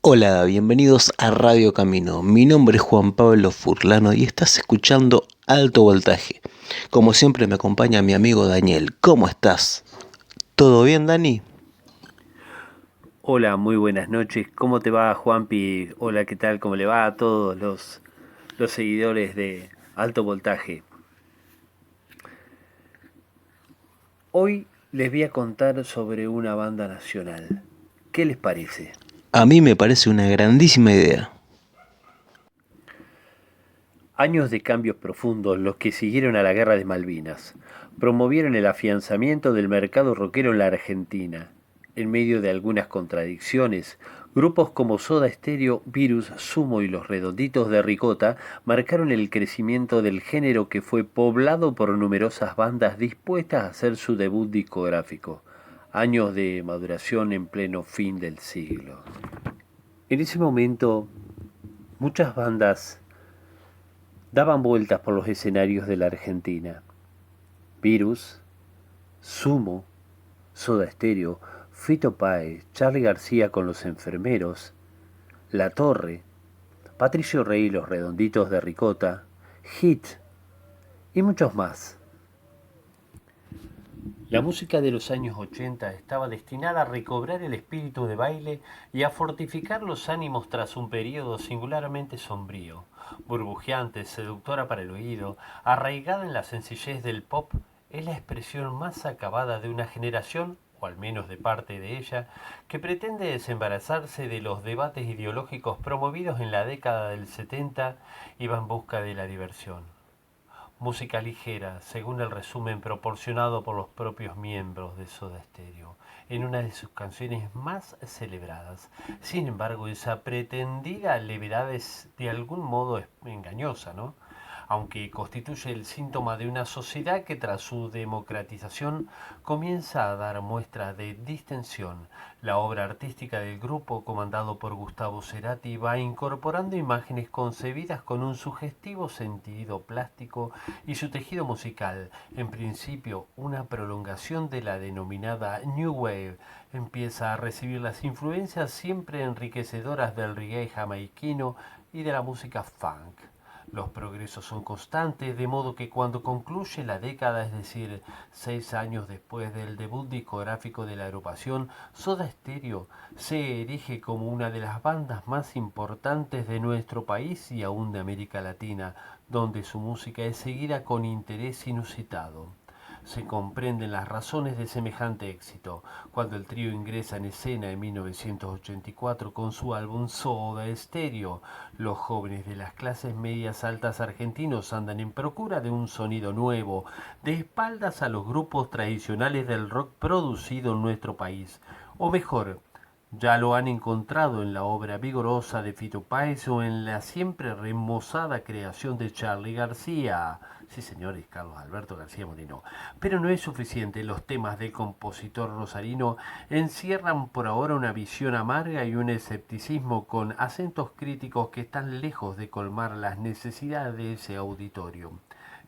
Hola, bienvenidos a Radio Camino. Mi nombre es Juan Pablo Furlano y estás escuchando Alto Voltaje. Como siempre me acompaña mi amigo Daniel. ¿Cómo estás? ¿Todo bien, Dani? Hola, muy buenas noches. ¿Cómo te va, Juanpi? Hola, ¿qué tal? ¿Cómo le va a todos los seguidores de Alto Voltaje? Hoy les voy a contar sobre una banda nacional. ¿Qué les parece? A mí me parece una grandísima idea. Años de cambios profundos, los que siguieron a la Guerra de Malvinas, promovieron el afianzamiento del mercado rockero en la Argentina. En medio de algunas contradicciones, grupos como Soda Stereo, Virus, Sumo y Los Redonditos de Ricota marcaron el crecimiento del género que fue poblado por numerosas bandas dispuestas a hacer su debut discográfico. Años de maduración en pleno fin del siglo. En ese momento, muchas bandas daban vueltas por los escenarios de la Argentina. Virus, Sumo, Soda Stereo, Fito Páez, Charly García con Los Enfermeros, La Torre, Patricio Rey y Los Redonditos de Ricota, Hit y muchos más. La música de los años 80 estaba destinada a recobrar el espíritu de baile y a fortificar los ánimos tras un periodo singularmente sombrío. Burbujeante, seductora para el oído, arraigada en la sencillez del pop, es la expresión más acabada de una generación, o al menos de parte de ella, que pretende desembarazarse de los debates ideológicos promovidos en la década del 70 y va en busca de la diversión. Música ligera, según el resumen proporcionado por los propios miembros de Soda Stereo, en una de sus canciones más celebradas. Sin embargo, esa pretendida levedad es de algún modo engañosa, ¿no? Aunque constituye el síntoma de una sociedad que tras su democratización comienza a dar muestras de distensión. La obra artística del grupo, comandado por Gustavo Cerati, va incorporando imágenes concebidas con un sugestivo sentido plástico y su tejido musical, en principio una prolongación de la denominada New Wave, empieza a recibir las influencias siempre enriquecedoras del reggae jamaiquino y de la música funk. Los progresos son constantes, de modo que cuando concluye la década, es decir, 6 años después del debut discográfico de la agrupación, Soda Stereo se erige como una de las bandas más importantes de nuestro país y aún de América Latina, donde su música es seguida con interés inusitado. Se comprenden las razones de semejante éxito, cuando el trío ingresa en escena en 1984 con su álbum Soda Stereo. Los jóvenes de las clases medias altas argentinos andan en procura de un sonido nuevo, de espaldas a los grupos tradicionales del rock producido en nuestro país. O mejor, ya lo han encontrado en la obra vigorosa de Fito Páez o en la siempre remozada creación de Charly García. Sí, señores, Carlos Alberto García Moreno. Pero no es suficiente. Los temas del compositor rosarino encierran por ahora una visión amarga y un escepticismo con acentos críticos que están lejos de colmar las necesidades de ese auditorio.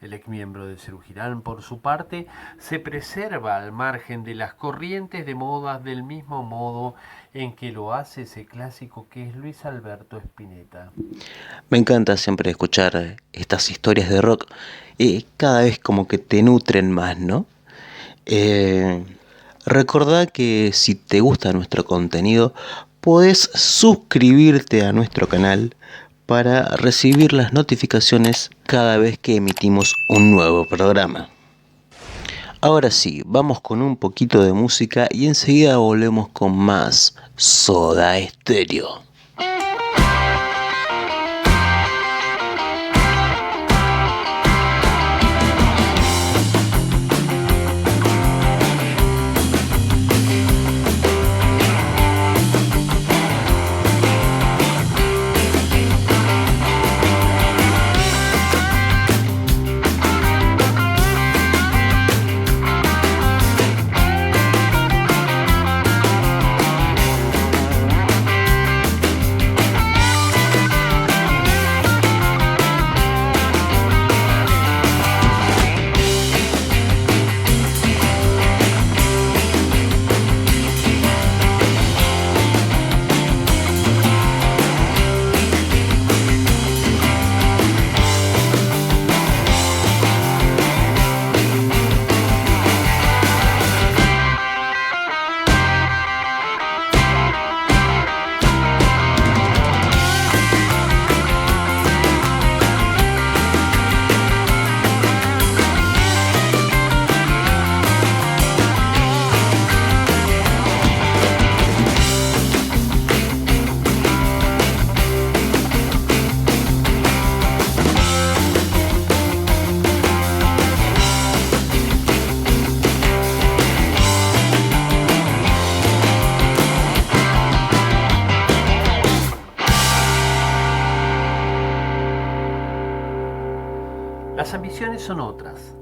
El exmiembro de Serú Girán, por su parte, se preserva al margen de las corrientes de modas del mismo modo en que lo hace ese clásico que es Luis Alberto Spinetta. Me encanta siempre escuchar estas historias de rock y cada vez como que te nutren más, ¿no? Eh, Recordá que si te gusta nuestro contenido, podés suscribirte a nuestro canal para recibir las notificaciones cada vez que emitimos un nuevo programa. Ahora sí, vamos con un poquito de música y enseguida volvemos con más Soda Stereo. Las ambiciones son otras.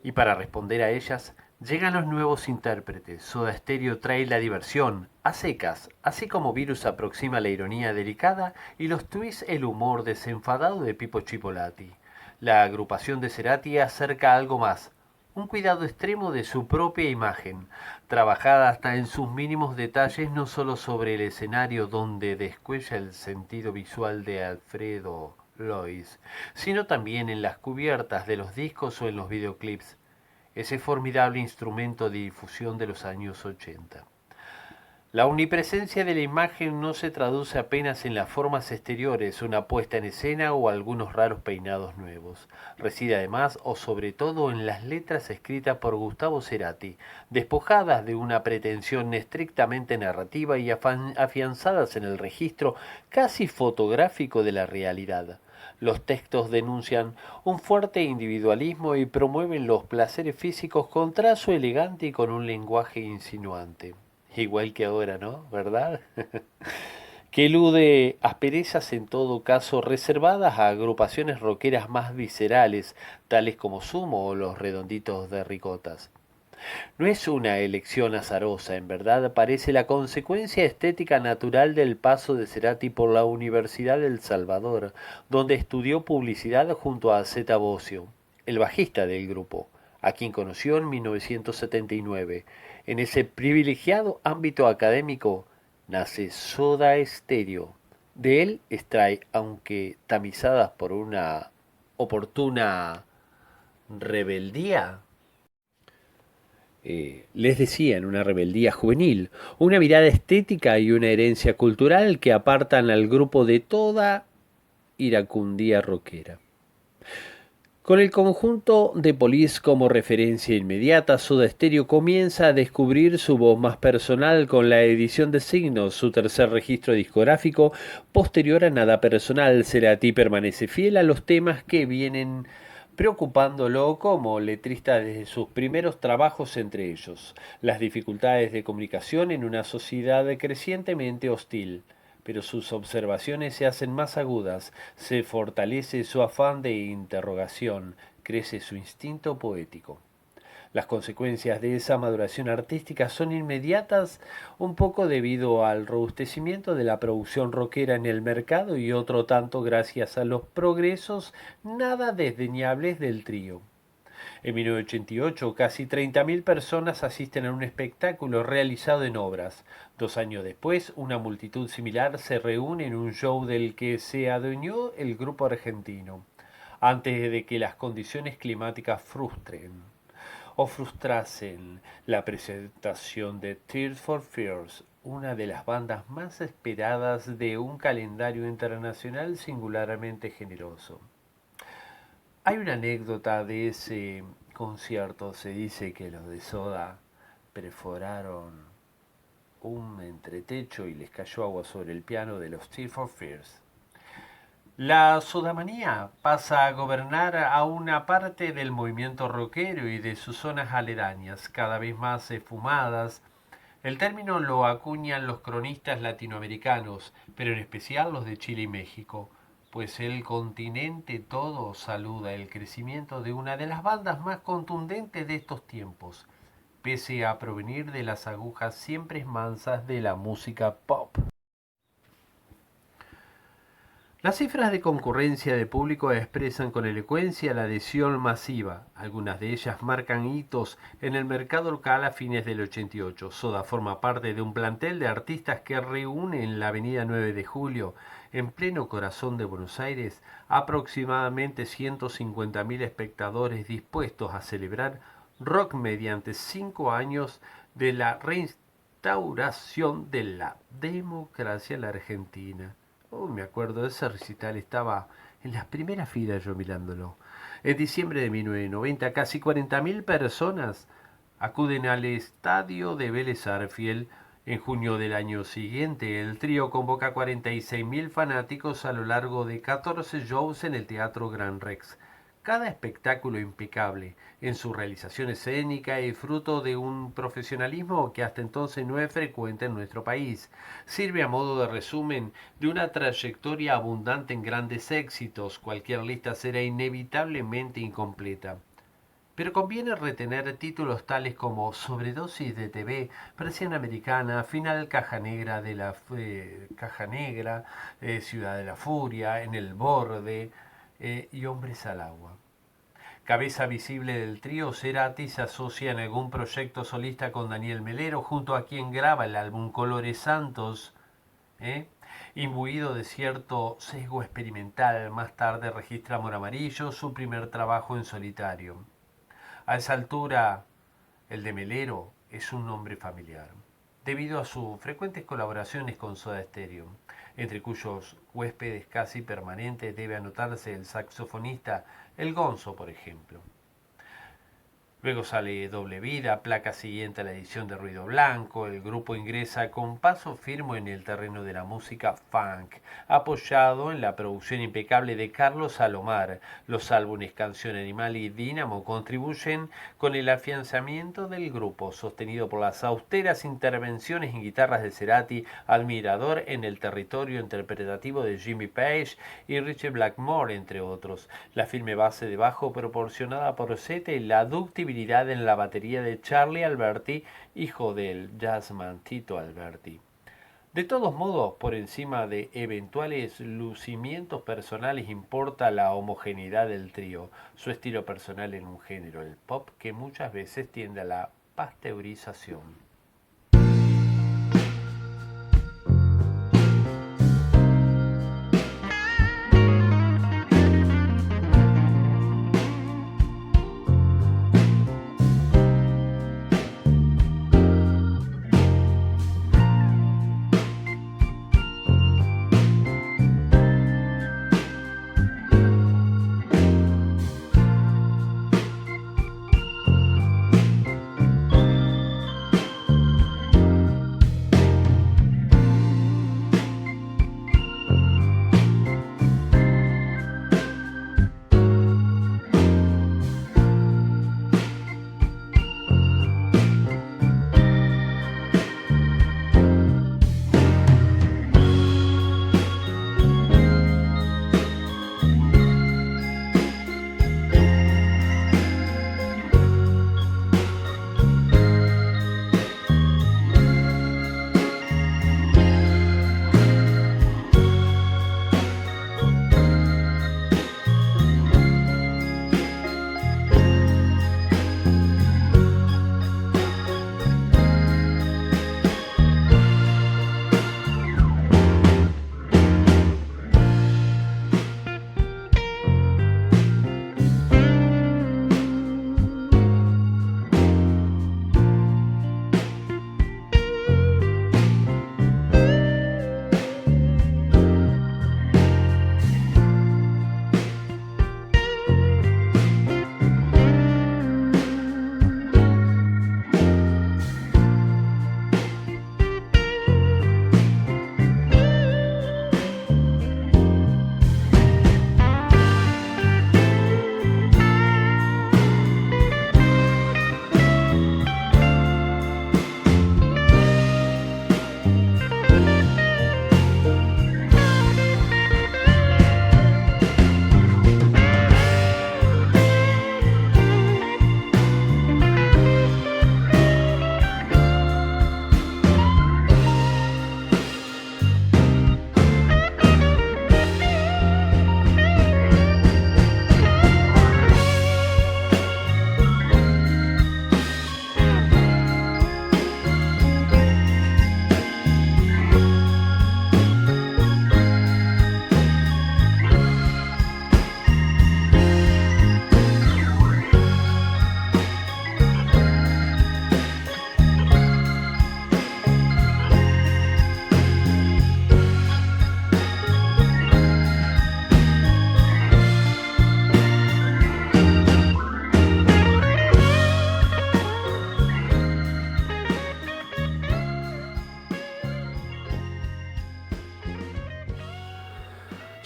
Y para responder a ellas, llegan los nuevos intérpretes. Soda Stereo trae la diversión, a secas, así como Virus aproxima la ironía delicada y los twists el humor desenfadado de Pipo Chipolati. La agrupación de Cerati acerca algo más, un cuidado extremo de su propia imagen, trabajada hasta en sus mínimos detalles, no solo sobre el escenario donde descuella el sentido visual de Alfredo Lois, sino también en las cubiertas de los discos o en los videoclips, ese formidable instrumento de difusión de los años 80. La omnipresencia de la imagen no se traduce apenas en las formas exteriores, una puesta en escena o algunos raros peinados nuevos. Reside además o sobre todo en las letras escritas por Gustavo Cerati, despojadas de una pretensión estrictamente narrativa y afianzadas en el registro casi fotográfico de la realidad. Los textos denuncian un fuerte individualismo y promueven los placeres físicos con trazo elegante y con un lenguaje insinuante. Igual que ahora, ¿no? ¿Verdad? Que elude asperezas en todo caso reservadas a agrupaciones rockeras más viscerales, tales como Sumo o los Redonditos de Ricotas. No es una elección azarosa, en verdad parece la consecuencia estética natural del paso de Cerati por la Universidad del Salvador, donde estudió publicidad junto a Zeta Bosio, el bajista del grupo, a quien conoció en 1979. En ese privilegiado ámbito académico nace Soda Stereo. De él extrae, aunque tamizadas por una oportuna rebeldía, les decía, en una rebeldía juvenil, una mirada estética y una herencia cultural que apartan al grupo de toda iracundía rockera. Con el conjunto de Police como referencia inmediata, Soda Stereo comienza a descubrir su voz más personal con la edición de Signos, su tercer registro discográfico. Posterior a Nada Personal, Cerati permanece fiel a los temas que vienen preocupándolo como letrista desde sus primeros trabajos, entre ellos las dificultades de comunicación en una sociedad crecientemente hostil. Pero sus observaciones se hacen más agudas, se fortalece su afán de interrogación, crece su instinto poético. Las consecuencias de esa maduración artística son inmediatas, un poco debido al robustecimiento de la producción rockera en el mercado y otro tanto gracias a los progresos nada desdeñables del trío. En 1988, casi 30.000 personas asisten a un espectáculo realizado en obras. 2 años después, una multitud similar se reúne en un show del que se adueñó el grupo argentino, antes de que las condiciones climáticas frustrasen la presentación de Tears for Fears, una de las bandas más esperadas de un calendario internacional singularmente generoso. Hay una anécdota de ese concierto. Se dice que los de Soda perforaron un entretecho y les cayó agua sobre el piano de los Tears for Fears. La sodamanía pasa a gobernar a una parte del movimiento rockero y de sus zonas aledañas, cada vez más esfumadas. El término lo acuñan los cronistas latinoamericanos, pero en especial los de Chile y México, pues el continente todo saluda el crecimiento de una de las bandas más contundentes de estos tiempos, pese a provenir de las agujas siempre mansas de la música pop. Las cifras de concurrencia de público expresan con elocuencia la adhesión masiva. Algunas de ellas marcan hitos en el mercado local a fines del 88. Soda forma parte de un plantel de artistas que reúne en la avenida 9 de Julio, en pleno corazón de Buenos Aires, aproximadamente 150.000 espectadores dispuestos a celebrar rock mediante 5 años de la reinstauración de la democracia en la Argentina. Me acuerdo de ese recital, estaba en las primeras filas yo mirándolo. En diciembre de 1990, casi 40.000 personas acuden al estadio de Vélez Sarsfield. En junio del año siguiente, el trío convoca 46.000 fanáticos a lo largo de 14 shows en el Teatro Gran Rex. Cada espectáculo impecable en su realización escénica y fruto de un profesionalismo que hasta entonces no es frecuente en nuestro país. Sirve a modo de resumen de una trayectoria abundante en grandes éxitos. Cualquier lista será inevitablemente incompleta. Pero conviene retener títulos tales como Sobredosis de TV, Persiana Americana, Final Caja Negra de la Caja Negra, Ciudad de la Furia, En el Borde y Hombres al Agua. Cabeza visible del trío, Cerati se asocia en algún proyecto solista con Daniel Melero, junto a quien graba el álbum Colores Santos, imbuido de cierto sesgo experimental. Más tarde registra Amor Amarillo, su primer trabajo en solitario. A esa altura, el de Melero es un nombre familiar, debido a sus frecuentes colaboraciones con Soda Stereo, entre cuyos huéspedes casi permanentes debe anotarse el saxofonista El Gonzo, por ejemplo. Luego sale Doble Vida, placa siguiente a la edición de Ruido Blanco. El grupo ingresa con paso firme en el terreno de la música funk, apoyado en la producción impecable de Carlos Salomar. Los álbumes Canción Animal y Dínamo contribuyen con el afianzamiento del grupo, sostenido por las austeras intervenciones en guitarras de Cerati, admirador en el territorio interpretativo de Jimmy Page y Richie Blackmore, entre otros. La firme base de bajo proporcionada por Sete y la ductibilidad en la batería de Charlie Alberti, hijo del jazzman Tito Alberti. De todos modos, por encima de eventuales lucimientos personales importa la homogeneidad del trío, su estilo personal en un género, el pop, que muchas veces tiende a la pasteurización.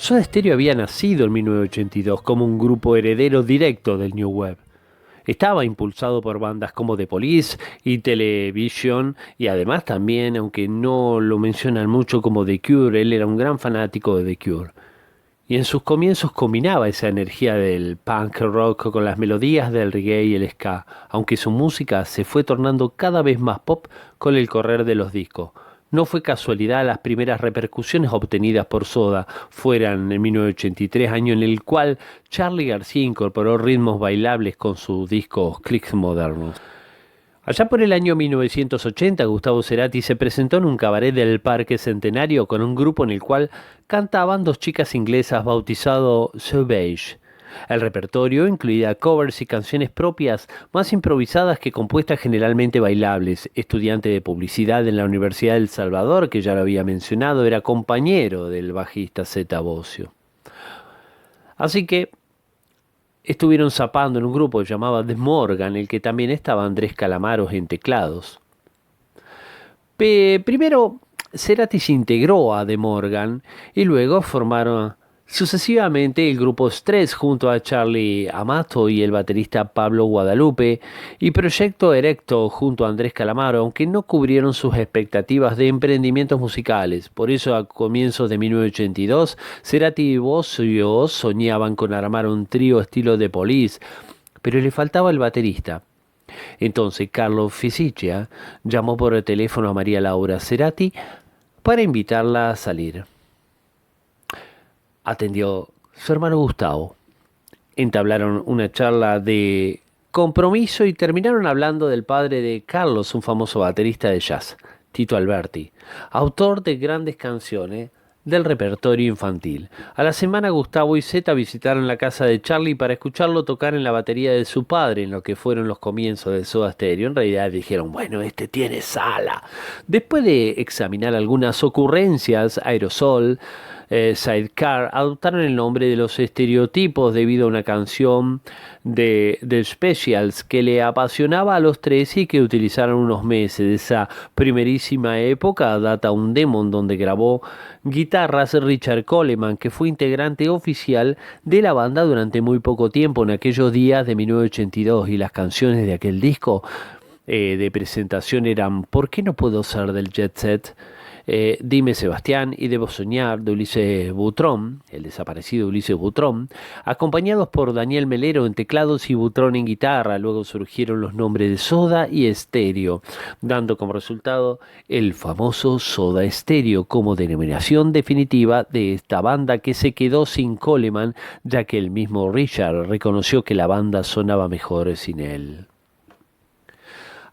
Soda Stereo había nacido en 1982 como un grupo heredero directo del New Wave. Estaba impulsado por bandas como The Police y Television, y además también, aunque no lo mencionan mucho, como The Cure. Él era un gran fanático de The Cure. Y en sus comienzos combinaba esa energía del punk rock con las melodías del reggae y el ska, aunque su música se fue tornando cada vez más pop con el correr de los discos. No fue casualidad las primeras repercusiones obtenidas por Soda fueran en 1983, año en el cual Charly García incorporó ritmos bailables con sus discos Clicks modernos. Allá por el año 1980, Gustavo Cerati se presentó en un cabaret del Parque Centenario con un grupo en el cual cantaban dos chicas inglesas bautizado Sauvage. El repertorio incluía covers y canciones propias, más improvisadas que compuestas, generalmente bailables. Estudiante de publicidad en la Universidad del Salvador, que ya lo había mencionado, era compañero del bajista Zeta Bosio. Así que estuvieron zapando en un grupo que llamaba The Morgan, en el que también estaba Andrés Calamaros en teclados. Primero, Cerati se integró a The Morgan y luego formaron sucesivamente el grupo Stress junto a Charlie Amato y el baterista Pablo Guadalupe, y Proyecto Erecto junto a Andrés Calamaro, aunque no cubrieron sus expectativas de emprendimientos musicales. Por eso, a comienzos de 1982, Cerati y Bosio soñaban con armar un trío estilo The Police, pero le faltaba el baterista. Entonces Carlos Fisiccia llamó por el teléfono a María Laura Cerati para invitarla a salir. Atendió su hermano Gustavo. Entablaron una charla de compromiso y terminaron hablando del padre de Carlos, un famoso baterista de jazz, Tito Alberti, autor de grandes canciones del repertorio infantil. A la semana, Gustavo y Zeta visitaron la casa de Charlie para escucharlo tocar en la batería de su padre, en lo que fueron los comienzos de Soda Stereo. En realidad dijeron, bueno, este tiene sala. Después de examinar algunas ocurrencias, Aerosol, Sidecar, adoptaron el nombre de los estereotipos debido a una canción de The Specials que le apasionaba a los tres y que utilizaron unos meses. De esa primerísima época data un demo en donde grabó guitarras Richard Coleman, que fue integrante oficial de la banda durante muy poco tiempo en aquellos días de 1982, y las canciones de aquel disco de presentación eran ¿Por qué no puedo ser del Jet Set?, Dime Sebastián y Debo Soñar, de Ulises Butrón, el desaparecido Ulises Butrón, acompañados por Daniel Melero en teclados y Butrón en guitarra. Luego surgieron los nombres de Soda y Stereo, dando como resultado el famoso Soda Stereo como denominación definitiva de esta banda, que se quedó sin Coleman, ya que el mismo Richard reconoció que la banda sonaba mejor sin él.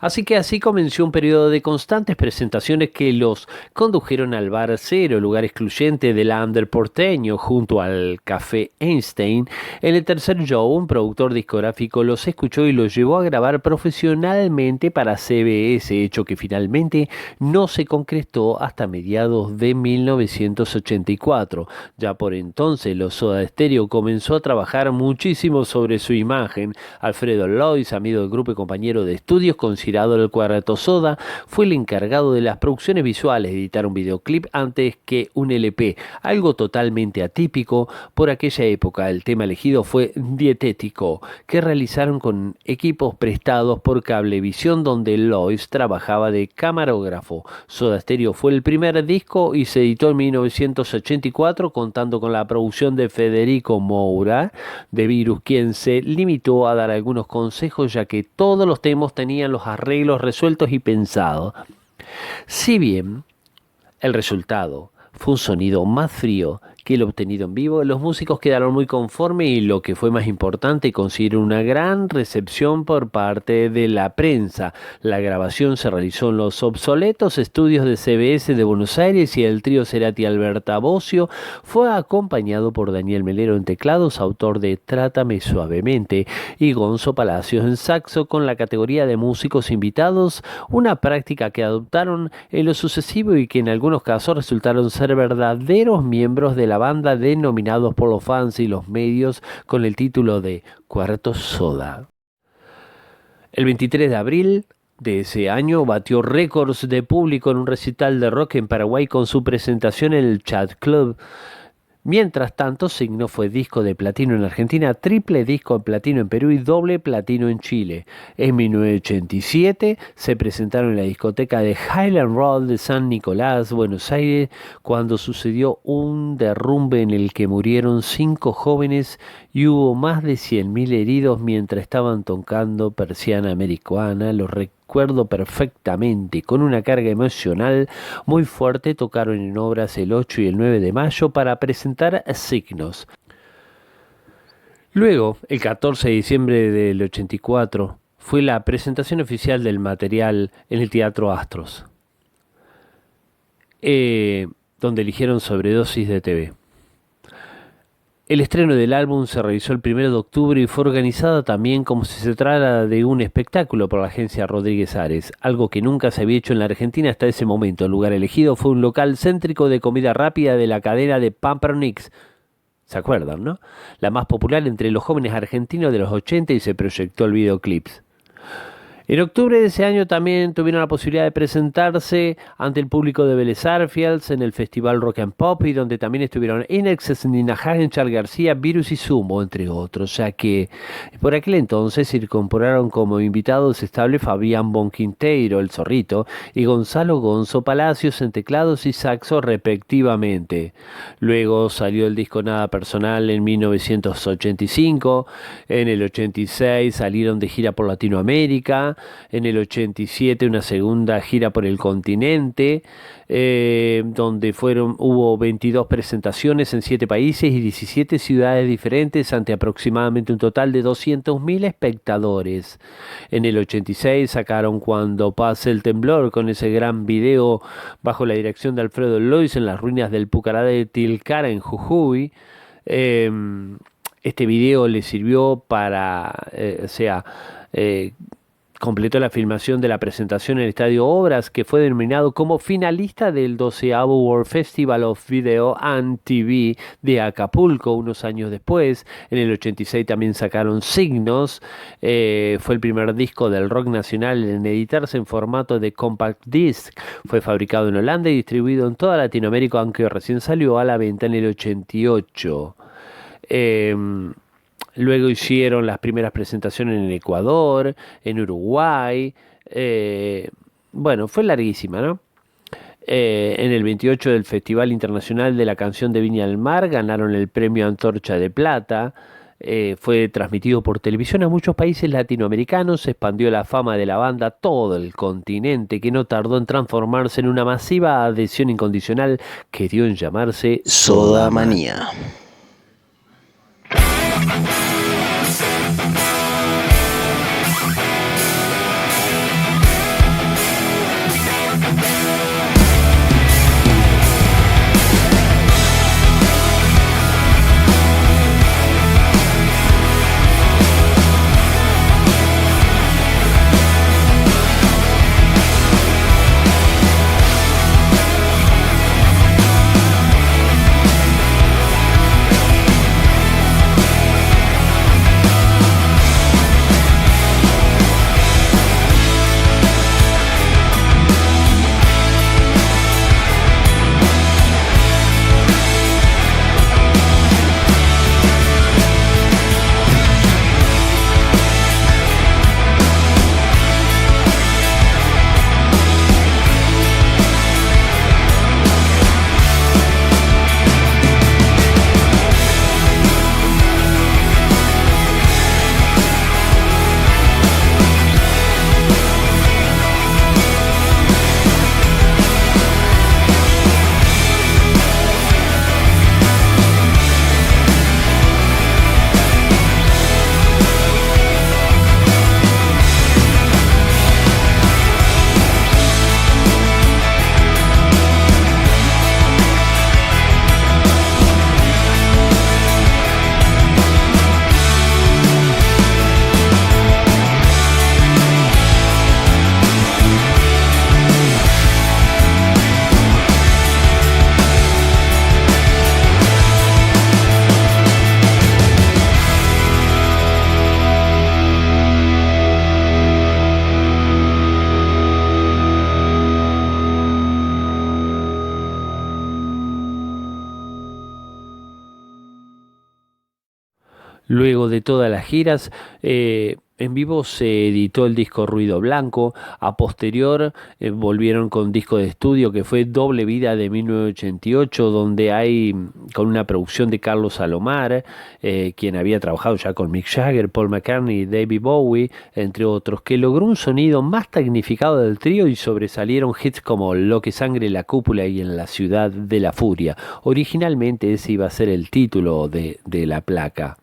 Así que así comenzó un periodo de constantes presentaciones que los condujeron al Bar Cero, lugar excluyente del under porteño, junto al Café Einstein. En el tercer show, un productor discográfico los escuchó y los llevó a grabar profesionalmente para CBS, hecho que finalmente no se concretó hasta mediados de 1984. Ya por entonces, los Soda Stereo comenzó a trabajar muchísimo sobre su imagen. Alfredo Lois, amigo del grupo y compañero de estudios, considerado el Cuarteto Soda, fue el encargado de las producciones visuales, de editar un videoclip antes que un LP, algo totalmente atípico por aquella época. El tema elegido fue Dietético, que realizaron con equipos prestados por Cablevisión, donde Lois trabajaba de camarógrafo. Soda Stereo fue el primer disco y se editó en 1984, contando con la producción de Federico Moura de Virus, quien se limitó a dar algunos consejos, ya que todos los temas tenían los arreglos resueltos y pensados. Si bien el resultado fue un sonido más frío que el obtenido en vivo, los músicos quedaron muy conformes y, lo que fue más importante, consiguieron una gran recepción por parte de la prensa. La grabación se realizó en los obsoletos estudios de CBS de Buenos Aires y el trío Cerati Alberta Bosio fue acompañado por Daniel Melero en teclados, autor de Trátame Suavemente, y Gonzo Palacios en saxo, con la categoría de músicos invitados, una práctica que adoptaron en lo sucesivo y que en algunos casos resultaron ser verdaderos miembros de la banda, denominados por los fans y los medios con el título de Cuarteto Soda. El 23 de abril de ese año batió récords de público en un recital de rock en Paraguay con su presentación en el Chat Club Mientras tanto, Signos fue disco de platino en Argentina, triple disco de platino en Perú y doble platino en Chile. En 1987 se presentaron en la discoteca de Highland Road de San Nicolás, Buenos Aires, cuando sucedió un derrumbe en el que murieron 5 jóvenes y hubo más de 100.000 heridos mientras estaban tocando Persiana Americana. Lo recuerdo perfectamente, con una carga emocional muy fuerte. Tocaron en Obras el 8 y el 9 de mayo para presentar Signos. Luego, el 14 de diciembre del 84, fue la presentación oficial del material en el Teatro Astros, donde eligieron Sobredosis de TV. El estreno del álbum se realizó el 1 de octubre y fue organizado también como si se tratara de un espectáculo por la agencia Rodríguez Ares, algo que nunca se había hecho en la Argentina hasta ese momento. El lugar elegido fue un local céntrico de comida rápida de la cadena de Pampernicks. ¿Se acuerdan, no? La más popular entre los jóvenes argentinos de los 80, y se proyectó el videoclip. En octubre de ese año también tuvieron la posibilidad de presentarse ante el público de Vélez Sarsfield en el Festival Rock and Pop, y donde también estuvieron Inexes, Nina Hagen, Charly García, Virus y Sumo, entre otros. O sea que por aquel entonces se incorporaron como invitados estables Fabián Bonquinteiro, el Zorrito, y Gonzalo Gonzo Palacios en teclados y saxo respectivamente. Luego salió el disco Nada Personal en 1985, en el 86 salieron de gira por Latinoamérica, en el 87 una segunda gira por el continente, donde hubo 22 presentaciones en 7 países y 17 ciudades diferentes ante aproximadamente un total de 200.000 espectadores. En el 86 sacaron Cuando pase el temblor, con ese gran video bajo la dirección de Alfredo Lois en las ruinas del Pucará de Tilcara en Jujuy. Este video le sirvió para, completó la filmación de la presentación en el Estadio Obras, que fue denominado como finalista del 12º World Festival of Video and TV de Acapulco unos años después. En el 86 también sacaron Signos, fue el primer disco del rock nacional en editarse en formato de compact disc. Fue fabricado en Holanda y distribuido en toda Latinoamérica, aunque recién salió a la venta en el 88. Luego hicieron las primeras presentaciones en Ecuador, en Uruguay. Bueno, fue larguísima, ¿no? En el 28 del Festival Internacional de la Canción de Viña del Mar ganaron el premio Antorcha de Plata. Fue transmitido por televisión a muchos países latinoamericanos. Se expandió la fama de la banda a todo el continente, que no tardó en transformarse en una masiva adhesión incondicional que dio en llamarse Soda Manía. Luego de todas las giras, en vivo se editó el disco Ruido Blanco. A posterior volvieron con disco de estudio que fue Doble Vida de 1988, donde hay con una producción de Carlos Salomar, quien había trabajado ya con Mick Jagger, Paul McCartney y David Bowie, entre otros, que logró un sonido más tecnificado del trío y sobresalieron hits como Lo que sangre la cúpula y En la ciudad de la furia. Originalmente ese iba a ser el título de la placa.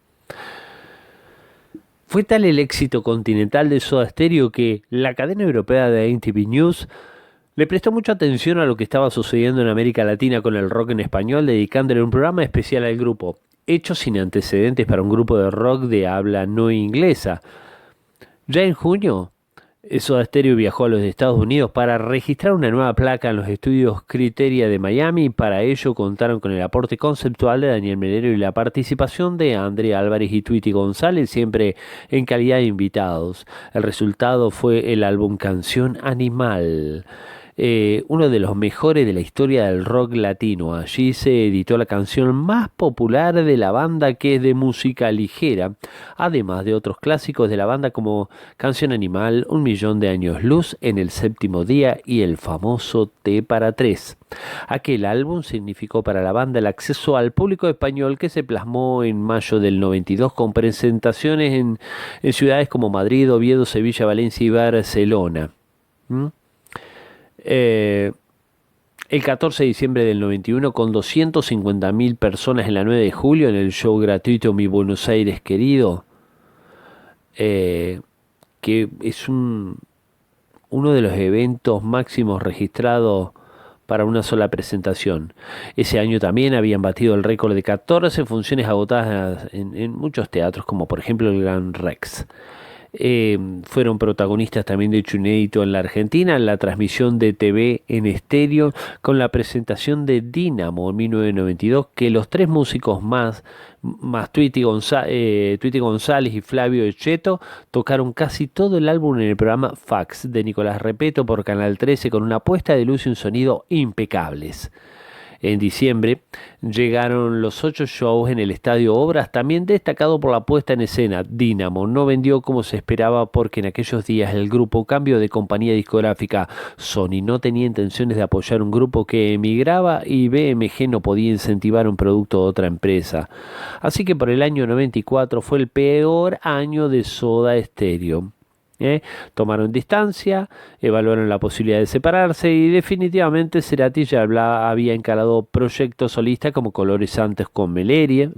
Fue tal el éxito continental de Soda Stereo que la cadena europea de MTV News le prestó mucha atención a lo que estaba sucediendo en América Latina con el rock en español, dedicándole un programa especial al grupo, hecho sin antecedentes para un grupo de rock de habla no inglesa. Ya en junio, Soda Stereo viajó a los Estados Unidos para registrar una nueva placa en los estudios Criteria de Miami. Para ello contaron con el aporte conceptual de Daniel Melero y la participación de André Álvarez y Tweety González, siempre en calidad de invitados. El resultado fue el álbum Canción Animal, uno de los mejores de la historia del rock latino. Allí se editó la canción más popular de la banda, que es de música ligera, además de otros clásicos de la banda como Canción Animal, Un Millón de Años Luz, En el Séptimo Día y el famoso T para Tres. Aquel álbum significó para la banda el acceso al público español, que se plasmó en mayo del 92 con presentaciones en ciudades como Madrid, Oviedo, Sevilla, Valencia y Barcelona. El 14 de diciembre del 91, con 250.000 personas en la 9 de julio, en el show gratuito Mi Buenos Aires Querido, que es uno de los eventos máximos registrados para una sola presentación. Ese año también habían batido el récord de 14 funciones agotadas en muchos teatros, como por ejemplo el Gran Rex. Fueron protagonistas también de hecho inédito en la Argentina, en la transmisión de TV en estéreo, con la presentación de Dínamo en 1992, que los tres músicos más Tweety González y Flavio Echeto tocaron casi todo el álbum en el programa Fax de Nicolás Repeto por Canal 13, con una puesta de luz y un sonido impecables. En diciembre llegaron los 8 shows en el Estadio Obras, también destacado por la puesta en escena. Dínamo no vendió como se esperaba porque en aquellos días el grupo cambio de compañía discográfica. Sony no tenía intenciones de apoyar un grupo que emigraba y BMG no podía incentivar un producto de otra empresa. Así que por el año 94 fue el peor año de Soda Stereo. Tomaron distancia, evaluaron la posibilidad de separarse y definitivamente Cerati ya había encarado proyectos solistas como Colores Santos con Daniel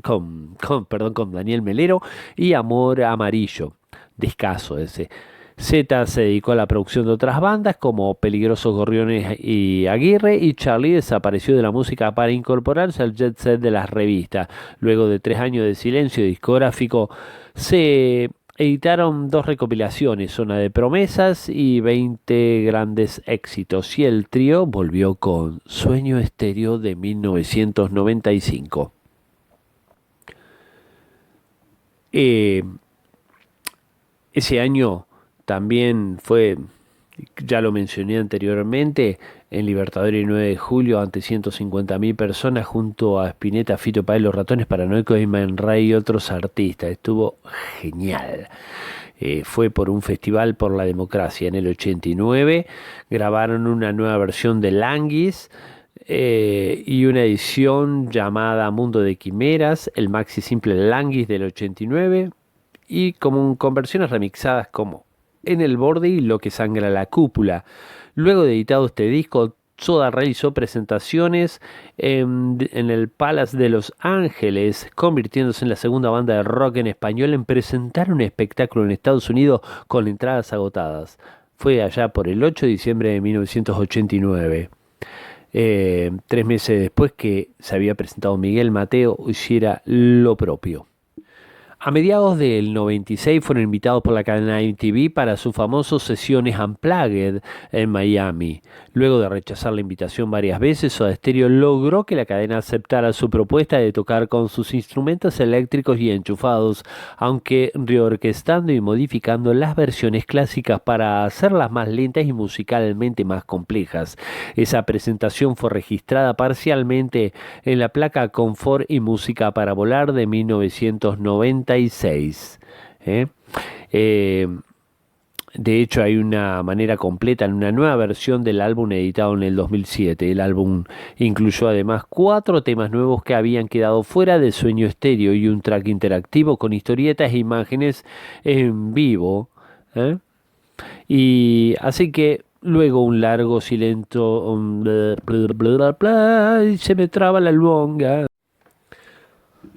Melero y Amor Amarillo. Discaso ese. Z se dedicó a la producción de otras bandas como Peligrosos Gorriones y Aguirre, y Charlie desapareció de la música para incorporarse al jet set de las revistas. Luego de 3 años de silencio discográfico, se editaron 2 recopilaciones, Zona de Promesas y 20 grandes éxitos, y el trío volvió con Sueño Estéreo de 1995. Ese año también fue, ya lo mencioné anteriormente, en Libertadores 9 de julio ante 150.000 personas junto a Spinetta, Fito Páez, Los Ratones Paranoicos, Man Ray y otros artistas. Estuvo genial. Fue por un festival por la democracia. En el 89 grabaron una nueva versión de Languis y una edición llamada Mundo de Quimeras, el maxi simple Languis del 89, y con versiones remixadas como En el Borde y Lo que sangra la cúpula. Luego de editado este disco, Soda realizó presentaciones en el Palace de Los Ángeles, convirtiéndose en la segunda banda de rock en español en presentar un espectáculo en Estados Unidos con entradas agotadas. Fue allá por el 8 de diciembre de 1989. 3 meses después que se había presentado Miguel Mateo, hiciera lo propio. A mediados del 96 fueron invitados por la cadena MTV para sus famosas sesiones Unplugged en Miami. Luego de rechazar la invitación varias veces, Soda Stereo logró que la cadena aceptara su propuesta de tocar con sus instrumentos eléctricos y enchufados, aunque reorquestando y modificando las versiones clásicas para hacerlas más lentas y musicalmente más complejas. Esa presentación fue registrada parcialmente en la placa Confort y Música para Volar de 1990, 86. De hecho, hay una manera completa en una nueva versión del álbum editado en el 2007. El álbum incluyó además 4 temas nuevos que habían quedado fuera de Sueño Estéreo y un track interactivo con historietas e imágenes en vivo. Y así que luego un largo silencio, y se me traba la longa.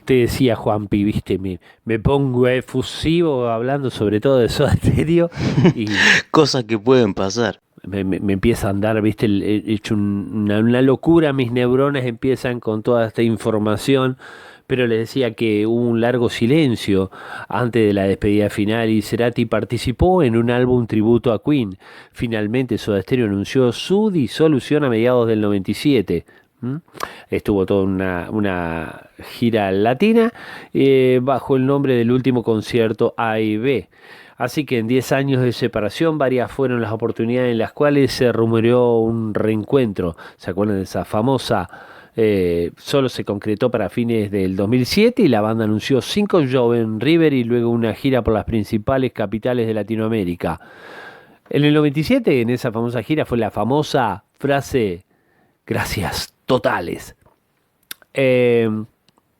Te decía Juanpi, viste, me pongo efusivo hablando sobre todo de Soda Stereo y Cosas que pueden pasar. me empieza a andar, viste, hecho una locura, mis neuronas empiezan con toda esta información, pero les decía que hubo un largo silencio antes de la despedida final y Cerati participó en un álbum tributo a Queen. Finalmente Soda Stereo anunció su disolución a mediados del 97. Estuvo toda una gira latina bajo el nombre del último concierto A y B. Así que en 10 años de separación, varias fueron las oportunidades en las cuales se rumoreó un reencuentro. ¿Se acuerdan de esa famosa? Solo se concretó para fines del 2007 y la banda anunció 5 shows en River y luego una gira por las principales capitales de Latinoamérica. En el 97, en esa famosa gira, fue la famosa frase "gracias totales".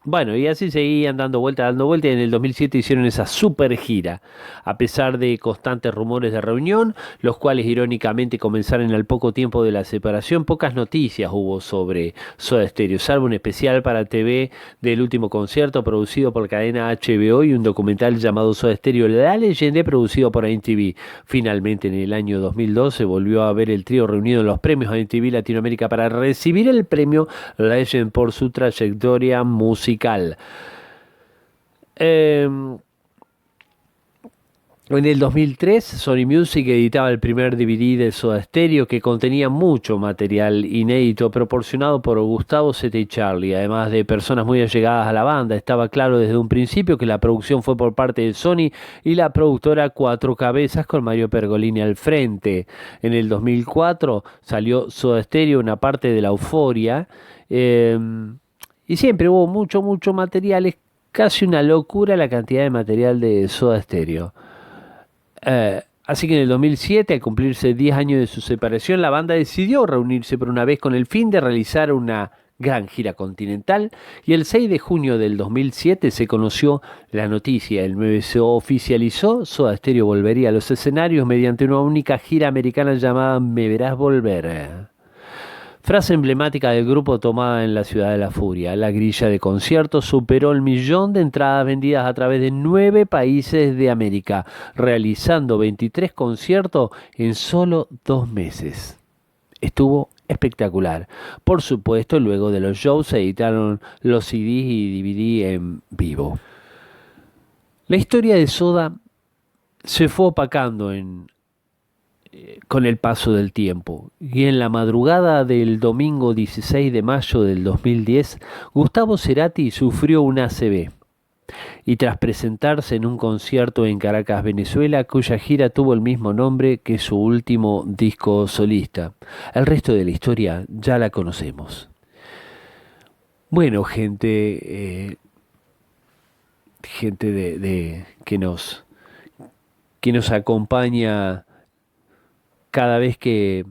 Bueno, y así seguían dando vuelta, y en el 2007 hicieron esa super gira, a pesar de constantes rumores de reunión, los cuales irónicamente comenzaron al poco tiempo de la separación. Pocas noticias hubo sobre Soda Stereo, salvo un especial para TV del último concierto producido por cadena HBO y un documental llamado Soda Stereo, La Leyenda, producido por MTV. Finalmente, en el año 2012 volvió a ver el trío reunido en los premios MTV Latinoamérica para recibir el premio Legend por su trayectoria musical. En el 2003, Sony Music editaba el primer DVD de Soda Stereo que contenía mucho material inédito proporcionado por Gustavo Zeta y Charlie, además de personas muy allegadas a la banda. Estaba claro desde un principio que la producción fue por parte de Sony y la productora Cuatro Cabezas con Mario Pergolini al frente. En el 2004 salió Soda Stereo, una parte de la euforia, y siempre hubo mucho material. Es casi una locura la cantidad de material de Soda Stereo. Así que en el 2007, al cumplirse 10 años de su separación, la banda decidió reunirse por una vez con el fin de realizar una gran gira continental, y el 6 de junio del 2007 se conoció la noticia. El 9 se oficializó: Soda Stereo volvería a los escenarios mediante una única gira americana llamada Me Verás Volver. Frase emblemática del grupo tomada en la Ciudad de la Furia. La grilla de conciertos superó el 1.000.000 de entradas vendidas a través de 9 países de América, realizando 23 conciertos en solo 2 meses. Estuvo espectacular. Por supuesto, luego de los shows se editaron los CDs y DVD en vivo. La historia de Soda se fue opacando con el paso del tiempo, y en la madrugada del domingo 16 de mayo del 2010, Gustavo Cerati sufrió un ACV, y tras presentarse en un concierto en Caracas, Venezuela, cuya gira tuvo el mismo nombre que su último disco solista. El resto de la historia ya la conocemos. Bueno, gente que nos acompaña cada vez que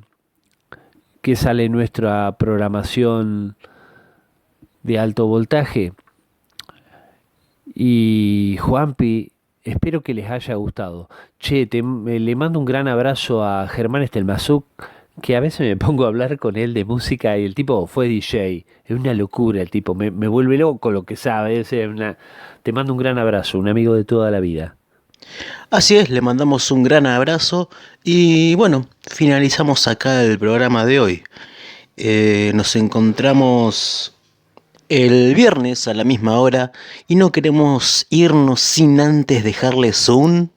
sale nuestra programación de alto voltaje. Y Juanpi, espero que les haya gustado. Che, le mando un gran abrazo a Germán Estelmazuk, que a veces me pongo a hablar con él de música y el tipo fue DJ. Es una locura el tipo, me vuelve loco lo que sabe. Te mando un gran abrazo, un amigo de toda la vida. Así es, le mandamos un gran abrazo y bueno, finalizamos acá el programa de hoy. Nos encontramos el viernes a la misma hora y no queremos irnos sin antes dejarles un